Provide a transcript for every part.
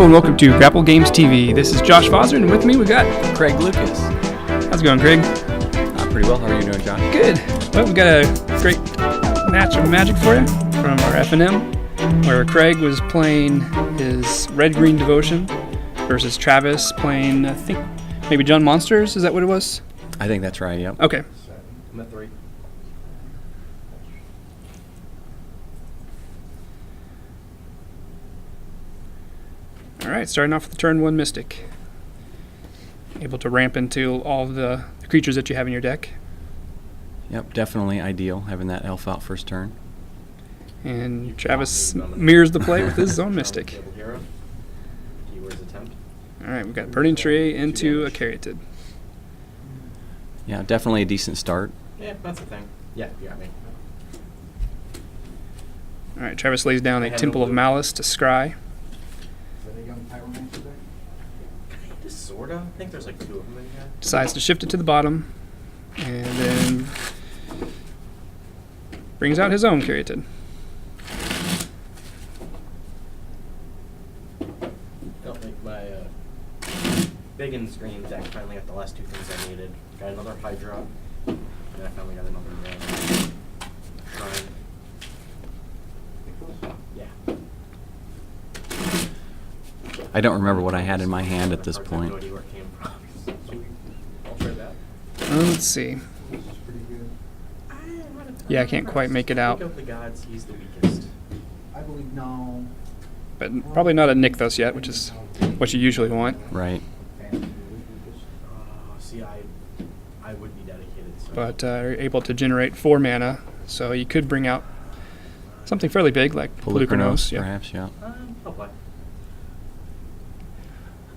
Hello and welcome to Grapple Games TV. This is Josh Fozzard, and with me we got Craig Lucas. How's it going, Craig? Pretty well. How are you doing, Josh? Good. Well, we got a great match of Magic for you from our FNM, where Craig was playing his Red-Green Devotion versus Travis playing, I think, maybe John Monsters. Is that what it was? I think that's right, yep. Okay. I'm at 3. All right, starting off with the turn 1 Mystic. Able to ramp into all of the creatures that you have in your deck. Yep, definitely ideal having that elf out first turn. And Travis mirrors the play with his own Mystic. All right, we've got Burning Tree into a Caryatid. Yeah, definitely a decent start. Yeah, that's the thing. Yeah, you got me. All right, Travis lays down a Temple of Malice to scry. Sorta. I think there's like 2 of them in here. Decides to shift it to the bottom, and then brings out his own Caryatid. Don't make my big and screen deck finally got the last 2 things I needed. Got another Hydra, and I finally got another Shrine. Yeah. I don't remember what I had in my hand at this point. Let's see. Yeah, I can't quite make it out. Of the gods, he's the weakest. I believe no. But probably not a Nykthos yet, which is what you usually want. Right. See, I would be dedicated. So. But you're able to generate 4 mana, so you could bring out something fairly big like Polukranos. Yeah. Perhaps, yeah. I'll play.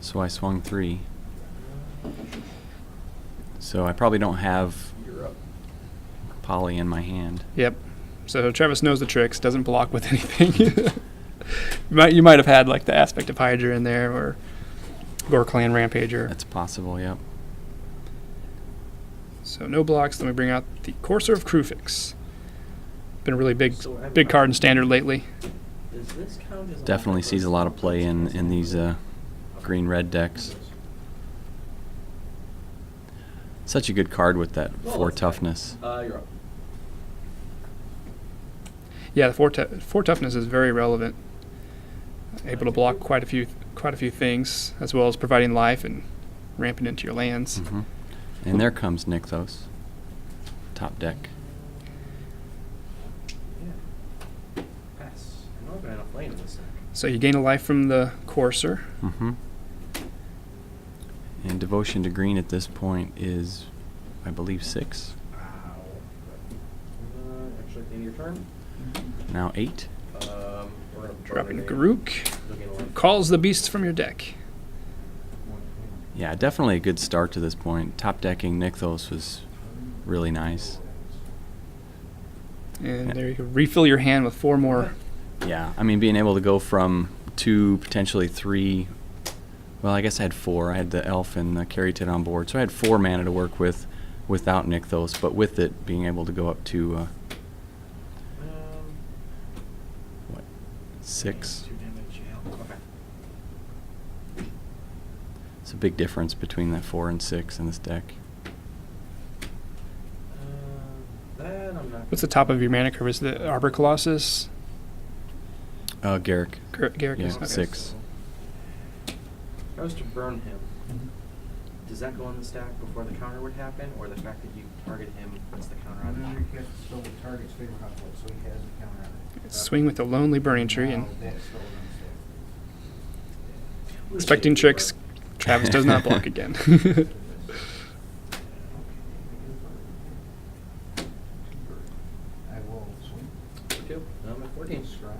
So I swung 3. So I probably don't have Poly in my hand. Yep. So Travis knows the tricks, doesn't block with anything. you might have had like the Aspect of Hydra in there, or Gore Clan Rampager. That's possible, yep. So no blocks. Then we bring out the Courser of Krufix. Been a really big So card in Standard lately. Does this count as Definitely sees a lot of play in these green-red decks. Such a good card with that 4 toughness. You're up. Yeah, the 4 toughness is very relevant. Able to block quite a few things, as well as providing life and ramping into your lands. Mm-hmm. And there comes Nykthos. Top deck. Yeah. Pass. I know I've got enough lane in this deck. So you gain a life from the Courser. Mm-hmm. And Devotion to Green at this point is, I believe, 6. Actually, at the end of your turn. Now 8. We're gonna Dropping burn Garuk. You'll gain a life. Calls the beasts from your deck. Yeah, definitely a good start to this point. Top decking Nykthos was really nice. And there you go. Refill your hand with 4 more. Yeah, I mean, being able to go from 2, potentially 3. Well, I guess I had 4. I had the elf and the Caryatid on board, so I had 4 mana to work with without Nykthos, but with it being able to go up to 6. 2 damage, yeah. Okay. It's a big difference between that 4 and 6 in this deck. That I'm not. What's the top of your mana curve? Is the Arbor Colossus? Garrick. Garrick Yeah, is okay. 6. If I was to burn him, does that go on the stack before the counter would happen, or the fact that you target him puts the counter on Remember, him? you have to still the target's favorite conflict, so he has a counter on it. Swing with the Lonely Burning Tree and Now that's still on the stack. expecting tricks. Travis does not block again. I will swing. 2. I'm at 14. Scry.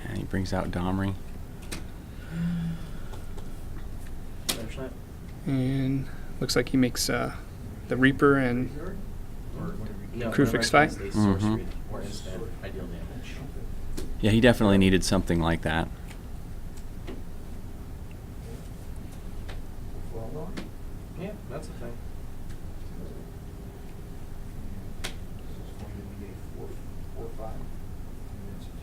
And he brings out Domri. Finish that. And looks like he makes the Reaper and No, Krufix whenever I fight? cast a Mhm. sorcery or instead ideal damage. Yeah, he definitely needed something like that. Well done. Yeah, that's the thing. This is going to be a 4/5. And it's a 2.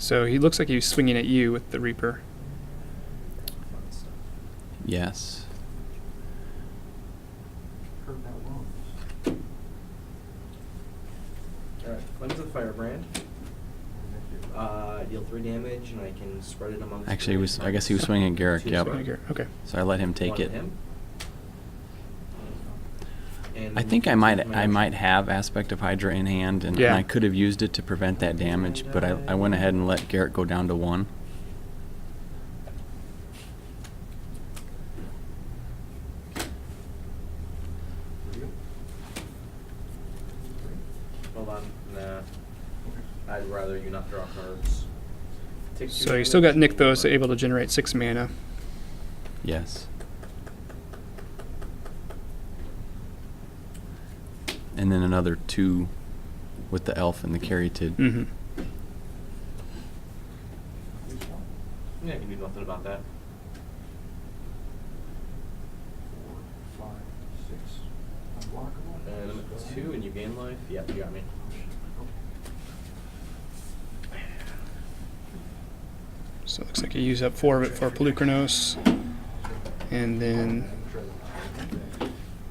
So he looks like he was swinging at you with the Reaper. Fun stuff. Yes. Heard that wrong. Alright, cleanse the firebrand. Deal 3 damage, and I can spread it amongst. Actually, I guess he was swinging at Garrick. Two Yep. swing. Okay. So I let him take One it. at him. And I think I might have Aspect of Hydra in hand, and Yeah. I could have used it to prevent that damage, but I went ahead and let Garrett go down to 1. Hold on, nah. I'd rather you not draw cards. Take 2 So you still got damage, Nykthos able to generate 6 mana. Yes. And then another 2 with the elf and the Caryatid. Mm-hmm. Yeah, I can do nothing about that. 4, 5, 6. Unblockable. And I'm at 2, and you gain life. Yep, you got me. So it looks like you use up 4 of it for Pelucranos, and then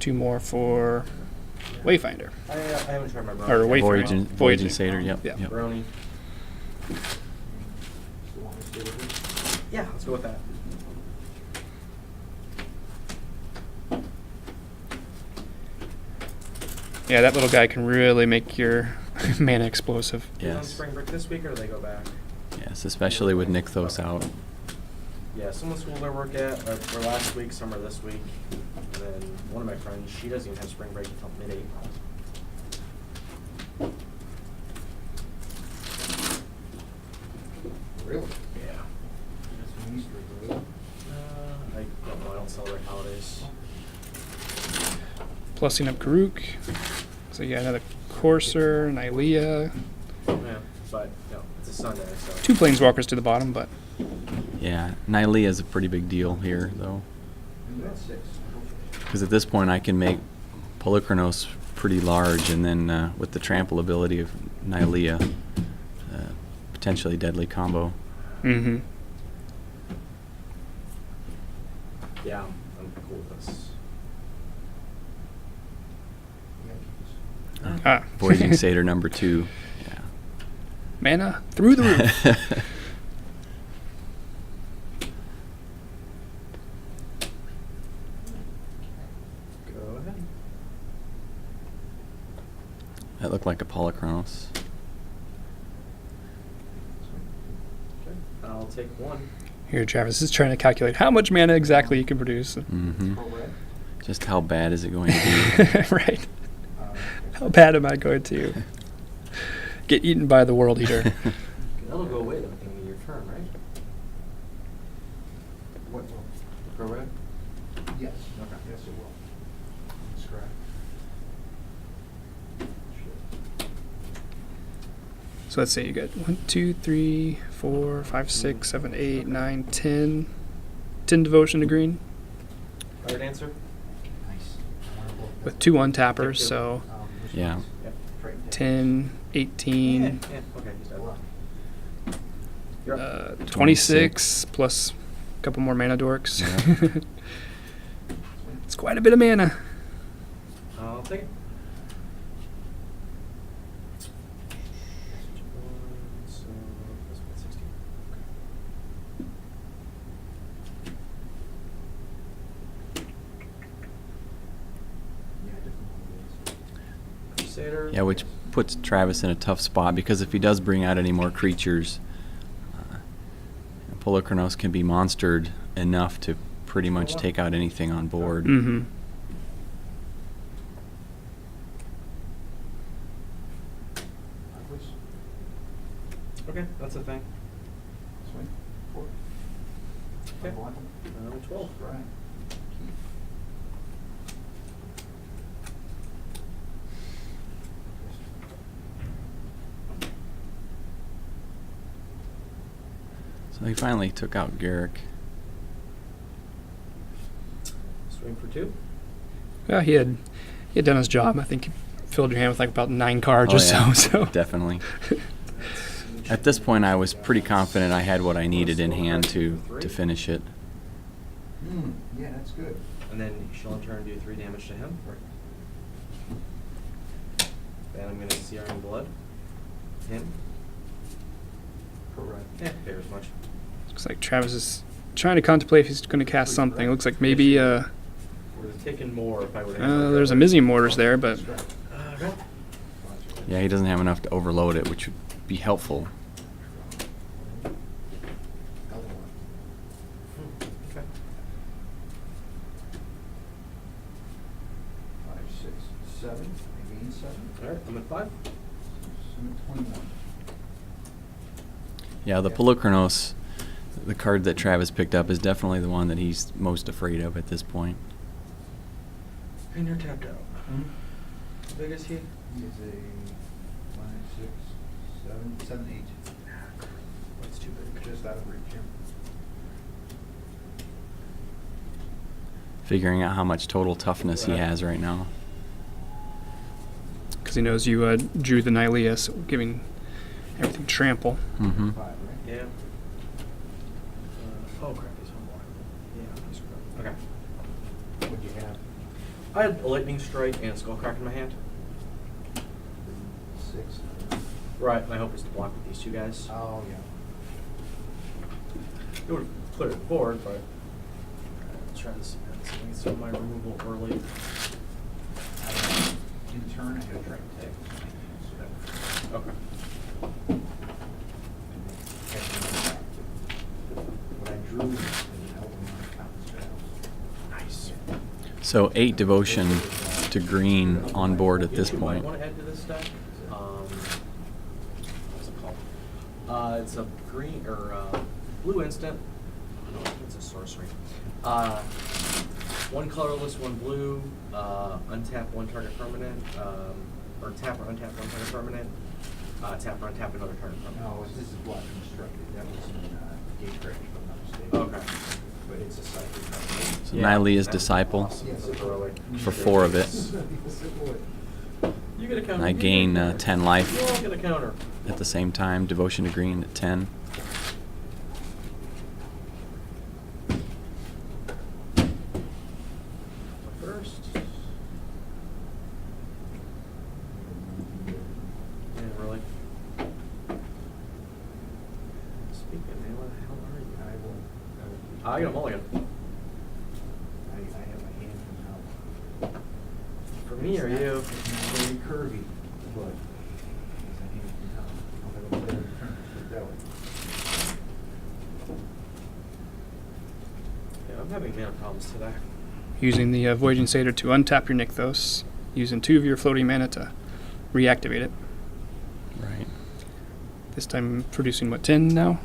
2 more for Wayfinder. I haven't tried my Or brownie. Wayfinder. Voyaging Voyaging. Satyr, yep. Yeah. Yep. Brownie. So want me to stay with this? Yeah, let's go with that. Yeah, that little guy can really make your mana explosive. Is on Yes. spring break this week, or do they go back? Yes, especially with Nykthos out. Yeah, someone school their work at, or last week, some are this week. And then one of my friends, she doesn't even have spring break until mid-April. Really? Yeah. That's an Easter, really? I don't know, I don't celebrate holidays. Plussing up Karuk. So you got another Courser, Nylea. Yeah, but, no, it's a Sunday, so. 2 Planeswalkers to the bottom, but Yeah, Nylea is a pretty big deal here, though. And that's 6. Because at this point I can make Pelucranos pretty large, and then with the trample ability of Nylea, potentially deadly combo. mm-hmm. Yeah, I'm cool with this. Yankees. Ah. Voyaging Satyr number 2. Yeah. Mana through the roof. Go ahead. That looked like a Polychronos. Okay, I'll take 1. Here, Travis is trying to calculate how much mana exactly you can produce. Mm-hmm. Pro red. Just how bad is it going to be? Right. How bad am I going to get eaten by the World Eater? That'll go away at the beginning of your turn, right? What will? Pro red? Yes. Okay. Yes, it will. That's correct. Shit. So let's say you got 1, 2, 3, 4, 5, 6, 7, 8, 9, 10. 10 devotion to green Fire Dancer? Nice. with 2 untappers, so Yeah. Yep. 10, 18, Yeah, okay, he's dead. You're up. 26 plus a couple more mana dorks. Yeah. It's quite a bit of mana. I'll take it. So, that's what, 16. Yeah, definitely. Crusader. Yeah, which puts Travis in a tough spot, because if he does bring out any more creatures, Polychronos can be monstered enough to pretty much take out anything on board. Mm-hmm. Okay, that's a thing. Swing. 4. Okay. 12. Right. So he finally took out Garrick. Swing for 2. Yeah, he had done his job. I think he filled your hand with like about 9 cards Oh, or yeah, so. definitely. At this point, I was pretty confident I had what I needed in hand to finish it. Yeah, that's good. And then she'll in turn do 3 damage to him. Then I'm going to Searing Blood him. Correct. Yeah, fair as much. Looks like Travis is trying to contemplate if he's going to cast something. Looks like maybe Would have taken more if I would have. there's a Mizzy Mortars there, but Okay. Yeah, he doesn't have enough to overload it, which would be helpful. Okay. 5, 6, 7. I gain 7. All right, I'm at 5. So I'm at 21. Yeah, the Polukranos, the card that Travis picked up, is definitely the one that he's most afraid of at this point. And you're tapped out. Hmm? How big is he? He is a 5, 6, 7, 8. That's too big. Just out of reach. Yeah. Figuring out how much total toughness he has right now. because he knows you drew the Nylea, so giving everything trample. Mm-hmm. 5, right? Yeah. Oh crap, there's one more. Yeah, I screwed up. Okay. What'd you have? I had a Lightning Strike and Skullcrack in my hand. 6. Right, my hope is to block with these 2 guys. Oh, yeah. It would have cleared the board, but let's try this again. So let me throw my removal early. In turn, I had a try to take. So that Okay. what I drew was an album on top of spells. Nice. So 8 devotion to green on board at this You might point. want to add to this deck. What's it called? It's a green or blue instant. No, it's a sorcery. 1 colorless, 1 blue. Untap 1 target permanent. Or tap or untap 1 target permanent. Tap or untap another target permanent. No, this is block constructed. That was in Gatecrash, if I'm not mistaken. Okay. But it's a cycle. So Nylea's that's Disciple awesome. Yes. That's early. for 4 of it. Yes, it would. You get a counter. And I gain 10 You life all get a counter. at the same time. Devotion to green at 10. First. Yeah, really. Speaking, man, where the hell are you? I will. I got a mulligan. I have a hand from now. For me or you? It's not very curvy, but it's a hand from now. I'll have a better turn for that way. Yeah, I'm having mana problems today. Using the Voyaging Satyr to untap your Nykthos, using 2 of your floating mana to reactivate it. Right. This time producing, what, 10 now?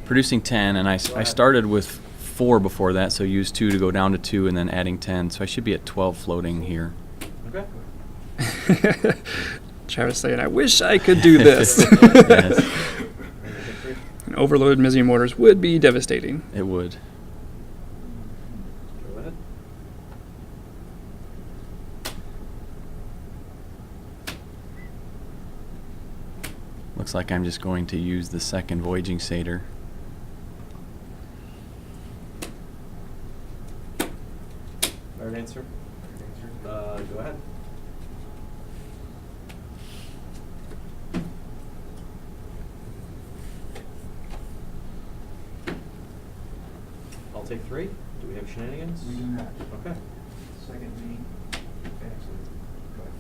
Producing 10, and I started with 4 before that, so used 2 to go down to 2 and then adding 10. So I should be at 12 floating here. Okay. Travis saying, I wish I could do this. Yes, An overloaded Mizzy Mortars would be devastating. it would. Go ahead. Looks like I'm just going to use the second Voyaging Satyr. Third answer. Go ahead. I'll take 3. Do we have shenanigans? We do not. Okay. Second main. Excellent. Go ahead.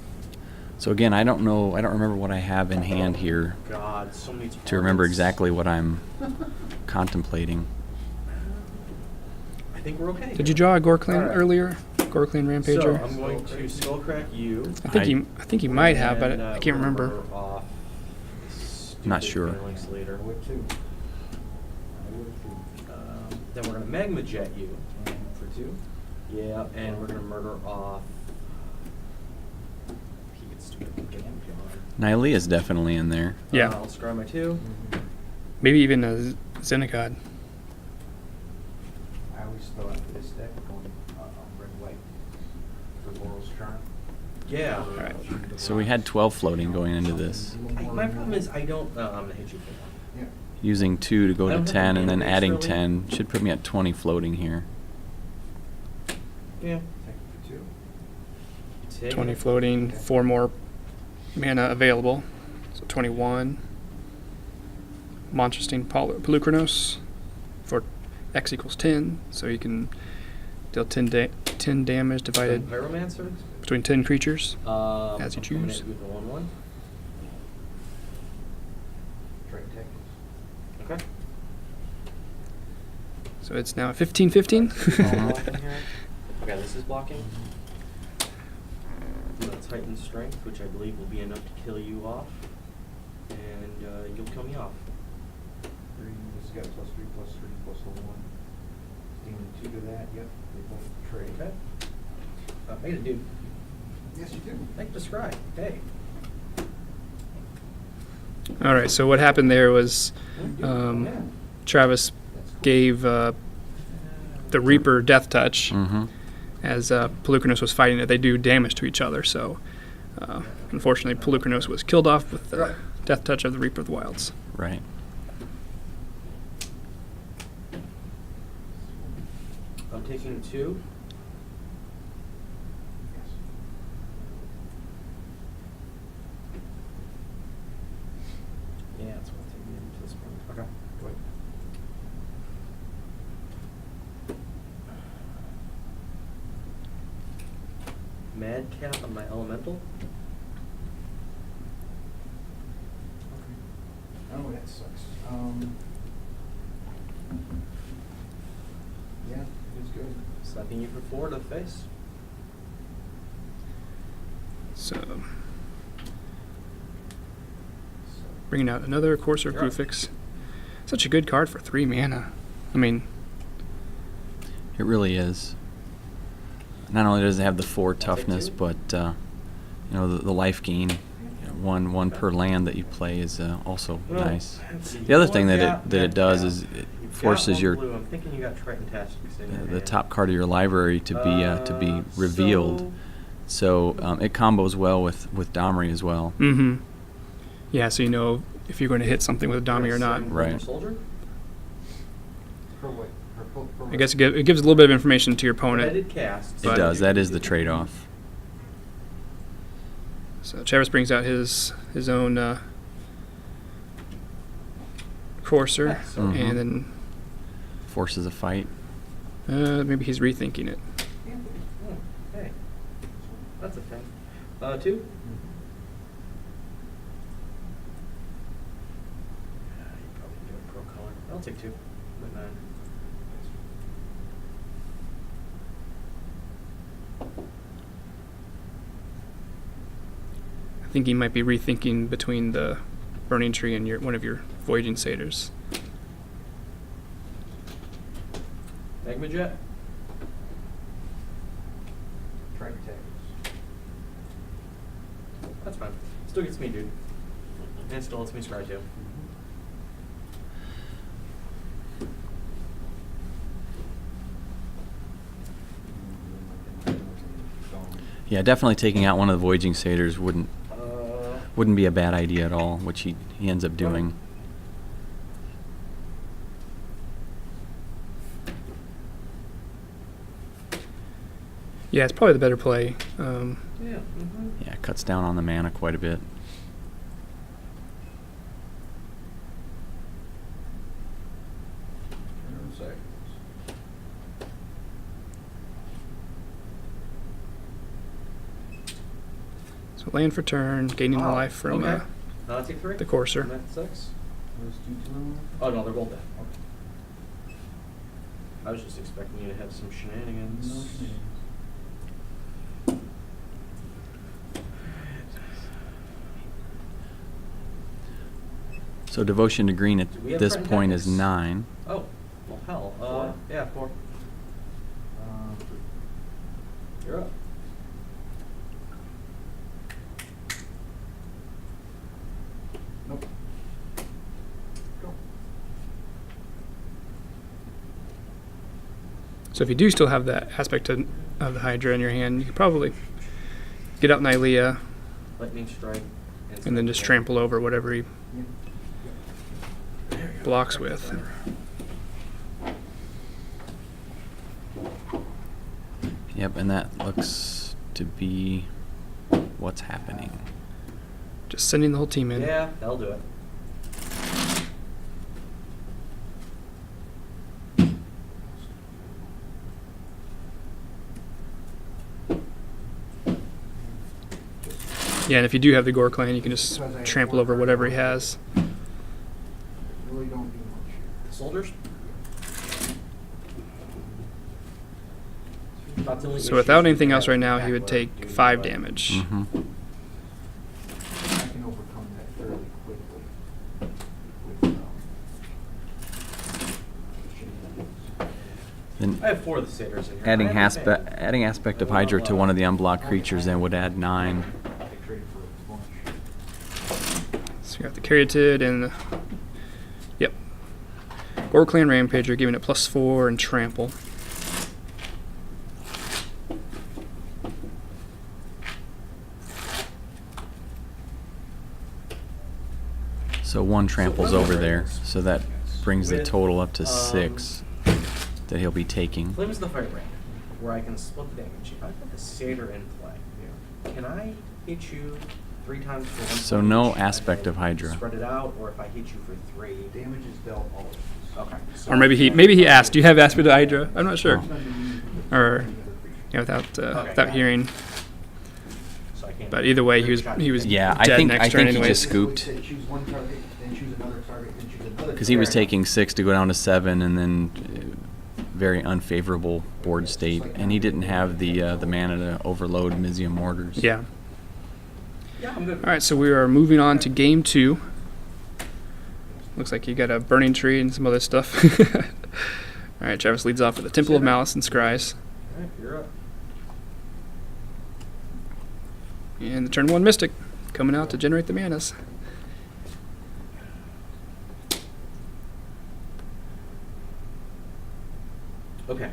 So again, I don't remember what I have in hand here God, so many to remember targets. exactly what I'm contemplating. I think we're okay. Did you draw a Gorkling All right. earlier? Gorkling Rampager? So I'm going to Skullcrack you. I think you might have, but and, I can't we're remember. gonna off Not stupid sure. Phalanx later. I would too. I would too. Then we're gonna Magma Jet you. And for 2? Yeah, and we're gonna murder off. He gets stupid. Get him gone. Nylea is definitely in there. Yeah. I'll scry my 2. Maybe even a Xenagod. I always thought for this deck, going red-white for Boral's Charm. Yeah. All right. So we had 12 floating going into this. My problem is I don't. I'm gonna hit you for 1. using 2 to go I to don't have 10 any and then enemies, adding really. 10 should put me at 20 floating here. Yeah. Take for 2. Take 20 it. floating, Okay. 4 more mana available. So 21. Monstrosting Pelucranos for X equals 10. So you can deal 10 damage divided Pyromancer. between 10 creatures. As you I'm coming choose. at you with a 1/1. Triton Tactics. Okay. So it's now 15-15. Blocking here. Okay, this is blocking. That's heightened strength, which I believe will be enough to kill you off, and you'll kill me off. 3, this has got +3/+3 plus the 1. Demon 2 to that, yep, they both trade. Okay. Made it, dude. Yes, you do. Thank you, Scry. Hey. All right. So what happened there was Yeah. Travis That's cool. gave the Reaper Death Touch. Mm-hmm. As Pelucranos was fighting it. They do damage to each other. So unfortunately, Pelucranos was killed off with the Death Touch of the Reaper of the Wilds. Right. I'm taking 2. Yes. Yeah, that's what I'll take me into this point. Okay. Go ahead. Madcap on my elemental. Okay. Oh, that sucks. Yeah, it's good. Slapping you for 4 to the face. So bringing out another Courser of You're up. Grufix. Such a good card for 3 mana. I mean, It really is. Not only does it have the 4 take toughness, 2. but the life gain, one per land that you play is also Well, nice. let's see. The other You thing that got it does Madcap. is it You've got forces 1 your blue. I'm thinking you got Triton Tactics in your the hand. top card of your library to be revealed. So it combos well with Domri as well. mm-hmm. Yeah, so you know if you're going to hit something with a Dami or not. Right. Soldier? Per way. Per I guess it gives a little bit of information to your I opponent. did cast. It But- does. That is the trade-off. So Travis brings out his own Courser, Nice. Mhm. and then Forces a fight. maybe he's rethinking it. Oh, hey. That's a thing. 2? You probably do a pro color. I'll take 2. With 9. I think he might be rethinking between the Burning Tree and one of your Voyaging Satyrs. Magma Jet? Triton Tactics. That's fine. Still gets me, dude. And it still lets me scry too. Yeah, definitely taking out one of the Voyaging Satyrs wouldn't be a bad idea at all, which he ends up doing. Yeah, it's probably the better play. Yeah. Mm-hmm. Yeah, it cuts down on the mana quite a bit. So land for turn, gaining the life from okay. I'll take 3. the Courser. And that's 6. Those 2 to Oh no, they're both dead. Okay. I was just expecting you to have some shenanigans. So Devotion to Green at Do we have this Triton point is Tactics? 9. Oh, well hell. 4? Yeah, 4. You're up. Nope. Go. So if you do still have that aspect of the Hydra in your hand, you could probably get out Nylea Lightning strike. and then just trample over whatever he Yeah. There you blocks with. Yep, and that looks to be what's happening. Just sending the whole team in. Yeah, that'll do it. Yeah, and if you do have the Gore Clan, you can just trample over whatever he has. Really don't do much. The soldiers? About the only So issue without is anything we else have right now, he would backload take due to, 5 damage. Mm-hmm. I can overcome that fairly quickly. With, Then I have 4 of the satyrs in here. adding I have to say, adding aspect of Hydra to one of the unblocked creatures then would add 9. I trade for a bunch. So you got the Caryatid and the, yep. Gore Clan Rampager, giving it +4 and trample. So 1 tramples over there, so that brings the total up to 6 that he'll be taking. Flames the Firebrand, where I can split the damage. If I put the satyr in play, can I hit you 3 times for 1 So point no each, aspect and of Hydra. Spread it out, or if I hit you for 3. Damage is dealt always. Okay. So Or maybe he asked, "Do you have Aspect of Hydra?" I'm not sure. Oh. Or without without hearing. So I can't But either way, he was Yeah, dead I think next turn he anyways. just scooped. Choose one target, then choose another target, then choose another. Because he was taking 6 to go down to 7, and then very unfavorable board state, and he didn't have the mana to overload Mizium Mortars. Yeah. Yeah, I'm good. All right, so we are moving on to game 2. Looks like you got a burning tree and some other stuff. All right, Travis leads off with the Temple of Malice and Scries. All right, you're up. And the turn 1 Mystic coming out to generate the manas. Okay.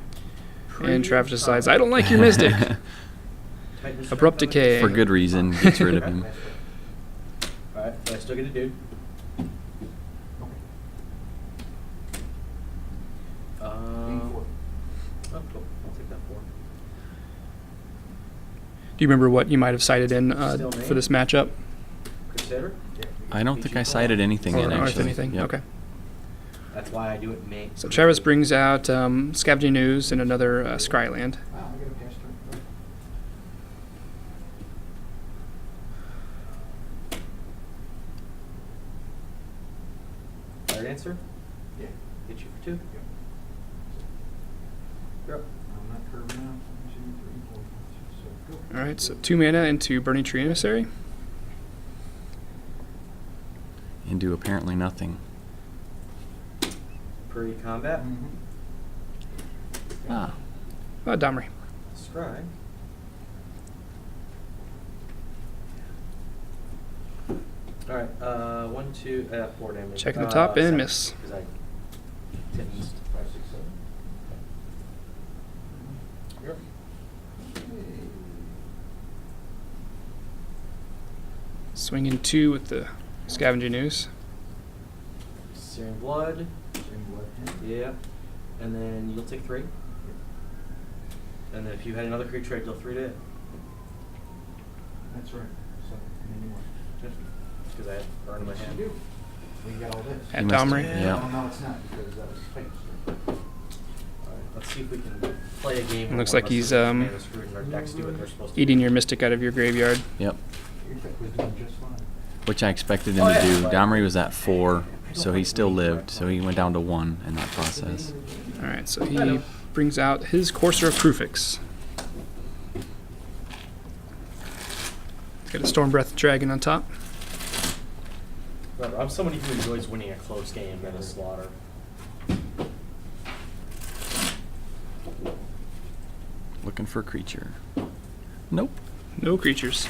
And Travis decides, I don't like your Mystic. Titan Abrupt Strike Decay. For good reason, gets rid of him. Alright, but I still get a dude. Oh, cool. I'll take that 4. Do you remember what you might have cited in Still me? for this matchup? Crusader? I don't think I cited anything Or in, or actually. anything? Yep. Okay. That's why I do it May. So Travis brings out Scavenging News and another Scryland. Wow, I got a pass turn. Right answer? Yeah. Hit you for 2. You're up. I'm not curving out. 1, 2, 3, 4, 5, 6, 7. Go. All right, so 2 mana into Burning Tree Emissary. And do apparently nothing. Pre-combat. Mhm. Ah. Domri. Scry. Alright, 1, 2, 4 damage. Checking the top and 7, miss. 'cause I didn't. 5, 6, 7. You're up. Swinging 2 with the Scavenging News. Searing Blood. Same blood. Yeah. And then you'll take 3. And then if you had another creature, I'd deal 3 to it. That's right. So, and then you want. Because I had burn in my hand. You do. We got all this. At You must- Domri. Yeah. No, no, it's not, because that was fake. Alright, let's see if we can play a game. where Looks one like of us he's, is mana screwed and our decks do what they're supposed to Eating do. your Mystic out of your graveyard. Yep. Your deck was doing just fine. Which I expected him Oh, to yeah. do. Domri was at 4, so he still lived. So he went down to 1 in that process. All right, so he brings out his Courser of Krufix. Got a Stormbreath Dragon on top. Remember, I'm somebody who enjoys winning a close game than a slaughter. Looking for a creature. Nope. No creatures.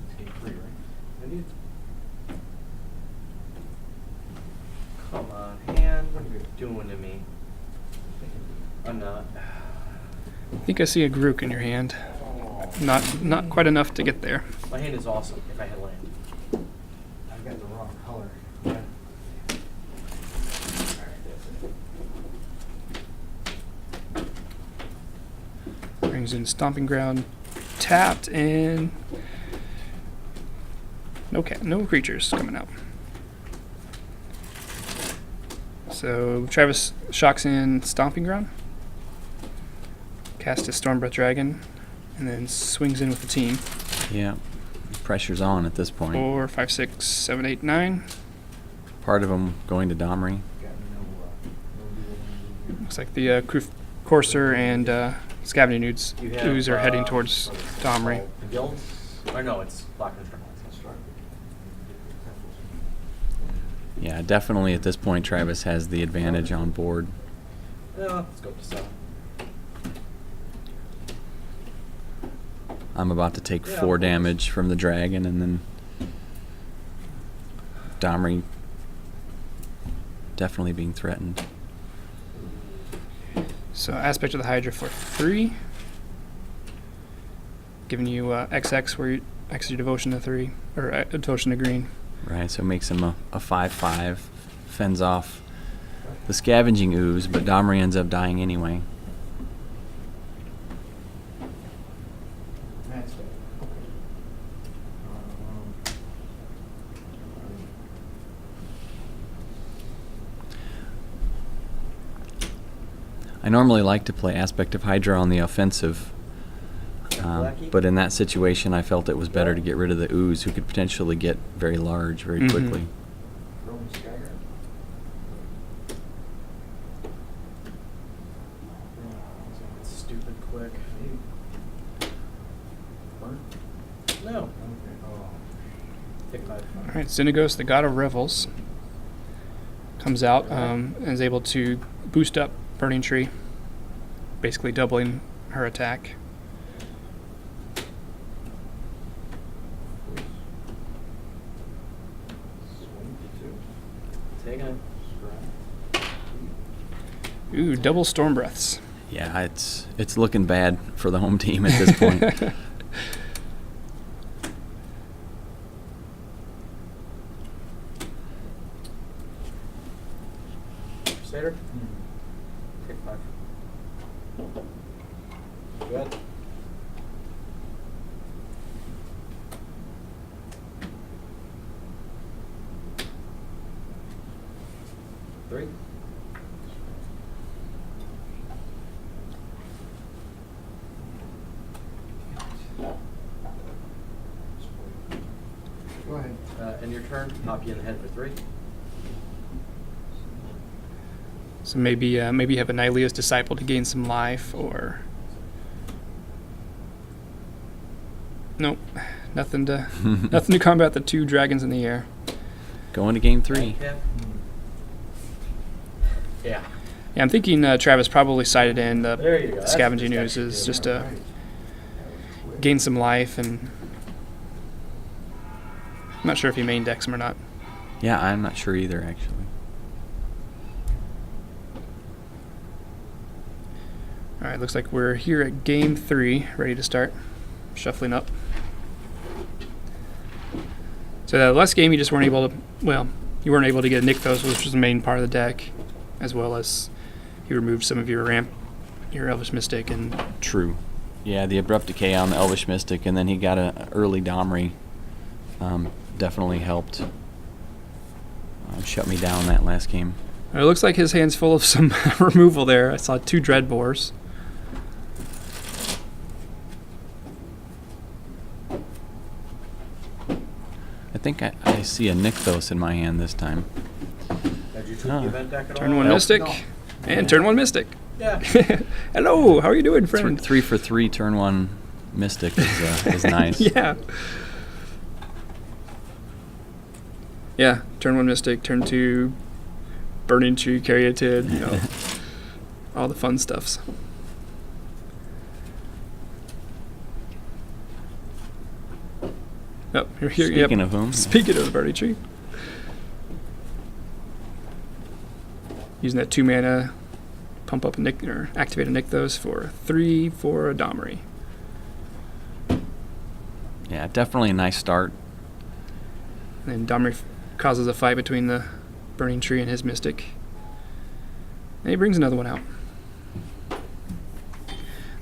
It's game 3, right? Indeed. Come on, hand. What are you doing to me? I'm not. I think I see a Grook in your hand. Not quite enough to get there. My hand is awesome if I had land. I've got the wrong color. Yeah. Brings in Stomping Ground, tapped, and no creatures coming out. So Travis shocks in Stomping Ground, casts his Stormbreath Dragon, and then swings in with the team. Yeah, pressure's on at this point. 4, 5, 6, 7, 8, 9. Part of them going to Domri. Got no deal. Looks like the Courser and Scavenging You have, Ooze are heading towards what is it Domri. called? The guilds? Or no, it's Black Construct. Yeah, definitely at this point Travis has the advantage on board. Yeah, let's go to 7. I'm about to take Yeah, 4 of course. damage from the dragon, and then Domri definitely being threatened. So Aspect of the Hydra for 3. Giving you XX where you X your devotion to 3, or devotion to green. Right, so it makes him a 5/5, fends off the Scavenging Ooze, but Domri ends up dying anyway. That's it. I normally like to play Aspect of Hydra on the offensive, Blackie? but in that situation I felt it was better to get rid of the Ooze, who could potentially get very large very Mhm. quickly. Roman Skyrim. It's stupid quick. Burn? No. Okay. Oh. Take 5. Alright, Xenagos, the God of Revels, comes out and is able to boost up Burning Tree, basically doubling her attack. Swing to 2. Taking it. Scrap. Ooh, double Storm Breaths. Yeah, it's looking bad for the home team at this point. Crusader. Take 5. Good. Three. Go ahead. End your turn. Pop you in the head for 3. So maybe you have a Nylea's Disciple to gain some life, or nope, nothing to combat the 2 dragons in the air. Going to game 3. Yeah. Yeah. Yeah, I'm thinking Travis probably sided in the There you go. That's Scavenging what Ooze this is guy just should to Right. That was quick. gain some life, and I'm not sure if he main decks him or not. Yeah, I'm not sure either, actually. All right, looks like we're here at game 3, ready to start. Shuffling up. So the last game you just weren't able to, you weren't able to get Nykthos, which was the main part of the deck, as well as you removed some of your Elvish Mystic, and True. Yeah, the Abrupt Decay on the Elvish Mystic, and then he got an early Domri. Definitely helped shut me down that last game. it looks like his hand's full of some removal there. I saw 2 Dreadbores. I think I see a Nykthos in my hand this time. Did you tweak Huh. the event deck at all? Turn 1 Nope. Mystic, No. and turn 1 Mystic. Yeah. Hello, how are you doing, friend? 3 for 3, turn 1 Mystic is nice. Yeah. Yeah, turn 1 Mystic, turn 2 Burning Tree, Caryatid, all the fun stuffs. Oh, you're here. Speaking of whom, Speaking of the Burning Tree. Using that 2 mana pump up a Nick or activate a Nykthos for 3 for a Domri. Yeah, definitely a nice start. And then Domri causes a fight between the Burning Tree and his Mystic. And he brings another one out.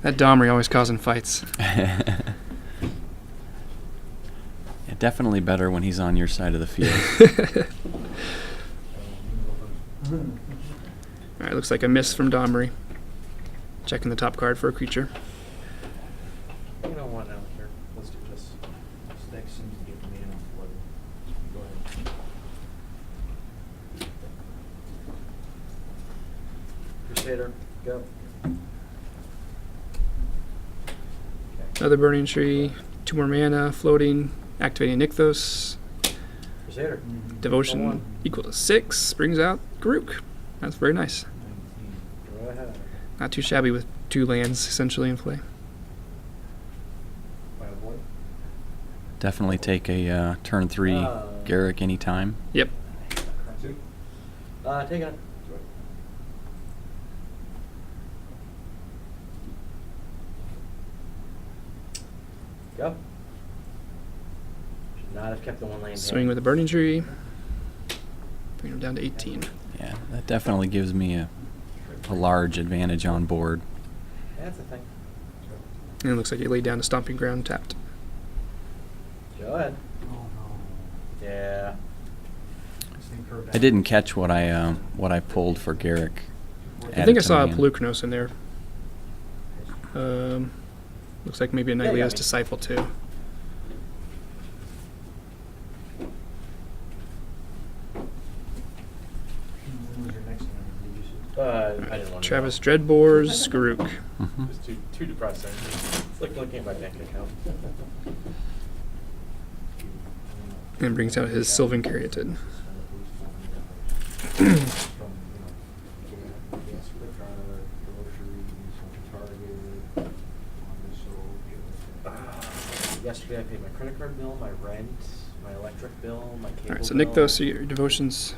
That Domri always causing fights. Yeah, definitely better when he's on your side of the field. Alright, looks like a miss from Domri. Checking the top card for a creature. You know what, now here, let's do this. This deck seems to get mana flooded. Go ahead. Crusader, go. Another Burning Tree, 2 more mana, floating, activating Nykthos. Crusader. Devotion Go on. equal to 6, brings out Garuk. That's very nice. 19. Go ahead. Not too shabby with 2 lands essentially in play. By a boy. Definitely take a turn 3 Garrick anytime. Yep. Two. Take it. Go. Should not have kept the one lane. Swing with a Burning Tree. Bring him down to 18. Yeah, that definitely gives me a large advantage on board. That's the thing. And it looks like he laid down a Stomping Ground tapped. Go ahead. Oh no. Yeah. This thing curved I out. didn't catch what I pulled for Garrick. I think I Added to saw a my hand. Pelucranos in there. Looks like maybe a Yeah, you got Nightlia's me. Disciple too. When was your next one? Did you see? I didn't want to. Travis Dreadboars, Garuk. Mhm. It's too depressing. It's like looking at my bank account. And brings out his Sylvan Caryatid. Yesterday I paid my credit card bill, my rent, my electric bill, my cable Alright, so bill. Nykthos, your devotions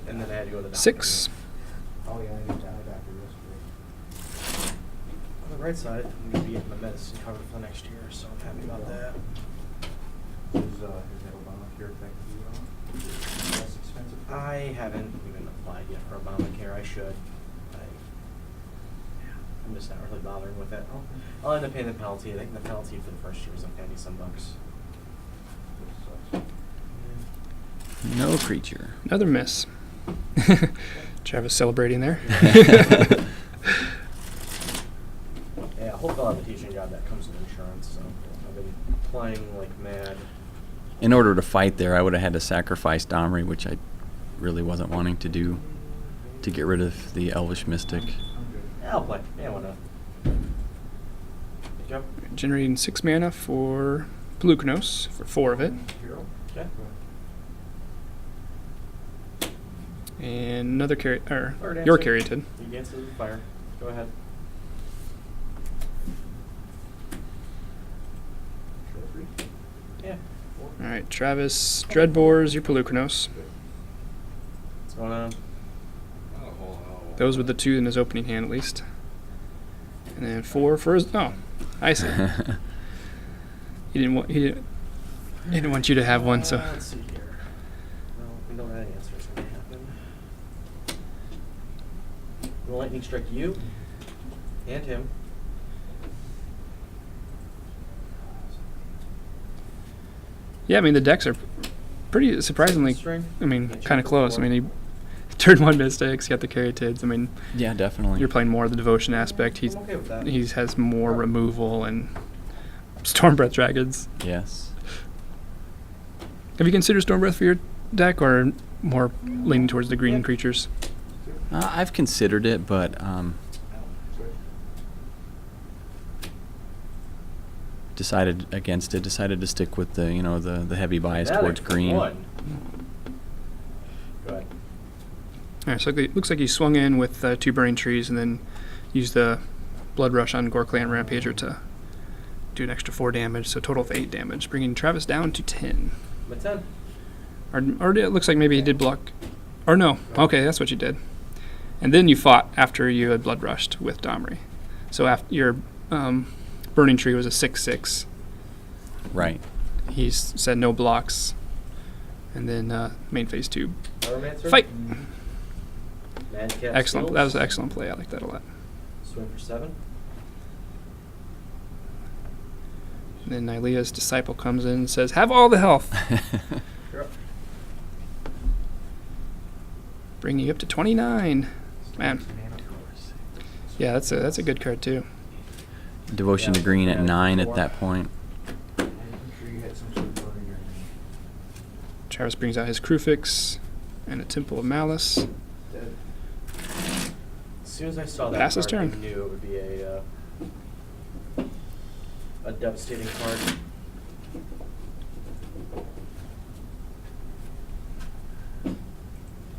And then I had to go to the doctor. 6. Oh, yeah, I need to add after yesterday. On the right side, I'm going to be getting my medicine covered for next year, so I'm happy about that. Is that Obamacare affected you at all? Is it less expensive? I haven't even applied yet for Obamacare. I should. I'm just not really bothering with it. I'll end up paying the penalty. I think the penalty for the first year was like $90-some. This sucks. No creature. Another miss. Travis celebrating there. Yeah, hopefully I'll have a teaching job that comes with insurance. So I've been playing like mad. In order to fight there, I would have had to sacrifice Domri, which I really wasn't wanting to do, to get rid of the Elvish Mystic. I'm good. Yeah, I'll play. Yeah, why not? Yep. Generating 6 mana for Pelucranos, for 4 of it. Hero? Okay. And another Or your dancing. Caryatid. You dance with the fire. Go ahead. Show free? Yeah. Alright, Travis Dreadboars, your Pelucranos. What's going on? Those were the 2 in his opening hand at least. And then 4 for his. Oh, I see. He didn't want you to have one, so. Let's see here. Well, we don't have any answers going to happen. Will lightning strike you and him? Yeah, I mean the decks are pretty surprisingly. String? I mean, Can't kind of shoot close. I before. mean, he turned 1 Mystics, got the Caryatids. I mean, Yeah, definitely. you're playing more of the devotion aspect. I'm okay with that. He has more removal and Stormbreath Dragons. Yes. Have you considered Stormbreath for your deck, or more leaning towards the green creatures? I've considered it, but Switch. decided against it. Decided to stick with the the heavy bias That towards for green. one. Go ahead. Alright, so it looks like he swung in with 2 Burning Trees and then used the Blood Rush on Gorklan Rampager to do an extra 4 damage, so total of 8 damage, bringing Travis down to 10. I'm at 10. Or it looks like maybe he did block. Or no, okay, that's what you did. And then you fought after you had blood rushed with Domri. So after your Burning Tree was a 6/6. Right. He said no blocks. And then main phase 2. Pyromancer? Fight! Madcap Excellent. Skills. That was an excellent play. I like that a lot. Swing for 7. And then Nylea's Disciple comes in and says, have all the health. You're up. Bringing you up to 29. Man. Yeah, that's a good card too. Devotion to green at 9 at that point. I'm sure you had some sort of burning your name. Travis brings out his Crufix and a Temple of Malice. Dead. As soon as I saw that Pass his card, I turn. knew it would be a devastating card.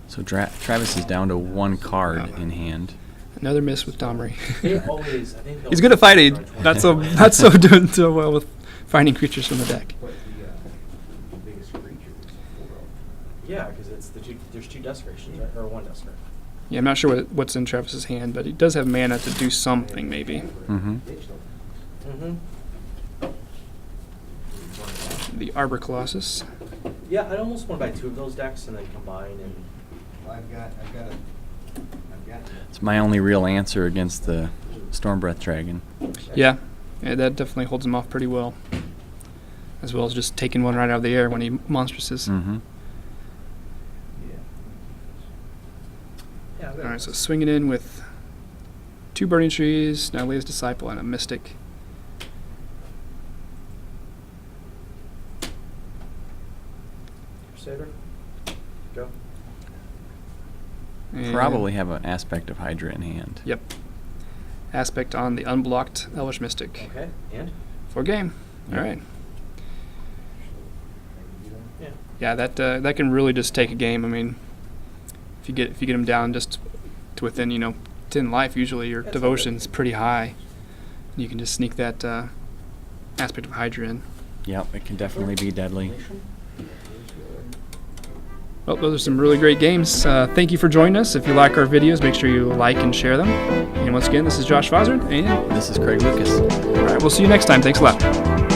So Travis is down to 1 card Oh. in hand. Another miss with Domri. They always, I think He's good at fighting. Not so doing so well with finding creatures from the deck. What the biggest creature is a 4/0. Yeah, because there's 2 desecrations, right? Or 1 desecration. Yeah, I'm not sure what's in Travis's hand, but he does have mana to do something maybe. Mm-hmm. Mm-hmm. The Arbor Colossus. Yeah, I'd almost want to buy 2 of those decks and then combine and. I've got It's my only real answer against the Stormbreath Dragon. Yeah, that definitely holds him off pretty well. As well as just taking one right out of the air when he monstresses. Mm-hmm. Yeah, All right, so swinging in with 2 Burning Trees, Nylea's Disciple, and a Mystic. Crusader. Go. And- Probably have an aspect of Hydra in hand. Yep. Aspect on the unblocked Elvish Mystic. Okay, and? For game. All Yep. right. Yeah. Yeah, that can really just take a game. I mean, if you get him down just to within 10 life, usually your That's devotion's okay. pretty high. You can just sneak that aspect of Hydra in. Yep, it can definitely be deadly. Well, those are some really great games. Thank you for joining us. If you like our videos, make sure you like and share them. And once again, this is Josh Fozzard, and This is Craig Lucas. all right, we'll see you next time. Thanks a lot.